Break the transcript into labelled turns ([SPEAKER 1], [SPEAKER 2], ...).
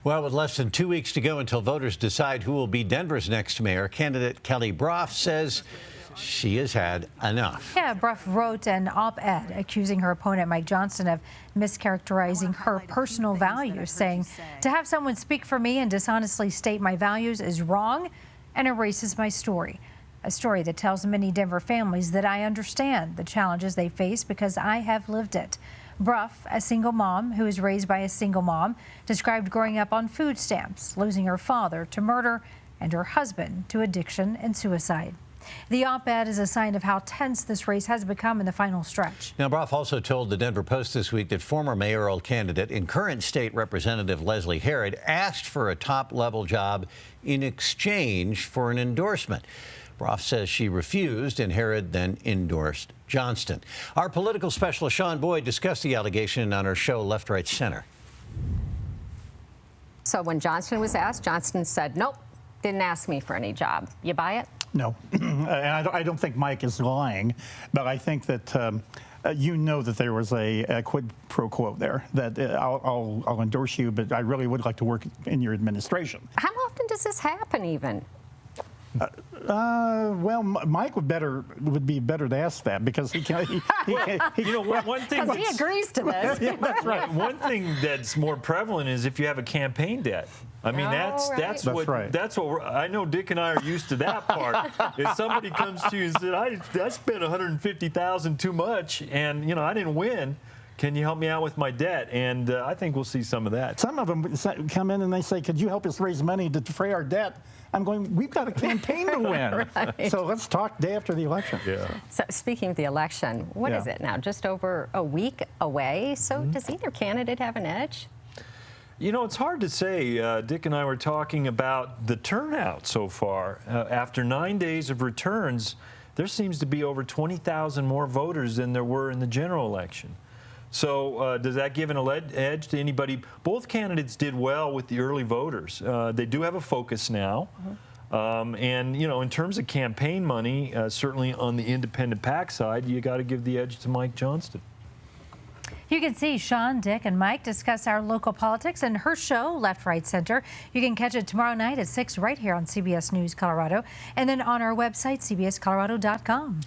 [SPEAKER 1] Well, with less than 2 weeks to go until voters decide who will be Denver's next mayor, candidate Kelly Brough says she has had enough.
[SPEAKER 2] Yeah, Brough wrote an op-ed accusing her opponent, Mike Johnston, of mischaracterizing her personal values, saying, "To have someone speak for me and dishonestly state my values is wrong and erases my story." A story that tells many Denver families that I understand the challenges they face because I have lived it. Brough, a single mom who was raised by a single mom, described growing up on food stamps, losing her father to murder and her husband to addiction and suicide. The op-ed is a sign of how tense this race has become in the final stretch.
[SPEAKER 1] Now, Brough also told the Denver Post this week that former mayoral candidate and current state representative Leslie Herod asked for a top-level job in exchange for an endorsement. Brough says she refused, and Herod then endorsed Johnston. Our political specialist Shaun discussed the allegation on our show Left, Right, Center.
[SPEAKER 3] So when Johnston was asked, Johnston said, "Nope, didn't ask me for any job." You buy it?
[SPEAKER 4] No, and I don't think Mike is lying, but I think that you know that there was a quid pro quo there, that I'll endorse you, but I really would like to work in your administration.
[SPEAKER 3] How often does this happen even?
[SPEAKER 4] Well, Mike would be better to ask that because he
[SPEAKER 5] one thing
[SPEAKER 3] because he agrees to this.
[SPEAKER 4] Yeah, that's right.
[SPEAKER 5] One thing that's more prevalent is if you have a campaign debt. I mean, that's what I know. Dick and I are used to that part. If somebody comes to you and said, "I spent $150,000 too much, and I didn't win. Can you help me out with my debt?" And I think we'll see some of that.
[SPEAKER 4] Some of them come in and they say, "Could you help us raise money to defray our debt?" I'm going, we've got a campaign to win.
[SPEAKER 3] Right.
[SPEAKER 4] So let's talk day after the election.
[SPEAKER 5] Yeah.
[SPEAKER 3] So speaking of the election, what is it now? Just over a week away. So does either candidate have an edge?
[SPEAKER 5] It's hard to say. Dick and I were talking about the turnout so far. After 9 days of returns, there seems to be over 20,000 more voters than there were in the general election. So does that give an edge to anybody? Both candidates did well with the early voters. They do have a focus now. And, in terms of campaign money, certainly on the independent PAC side, you got to give the edge to Mike Johnston.
[SPEAKER 2] You can see Shaun, Dick, and Mike discuss our local politics in her show, Left, Right, Center. You can catch it tomorrow night at 6 right here on CBS News Colorado and then on our website, cbscolorado.com.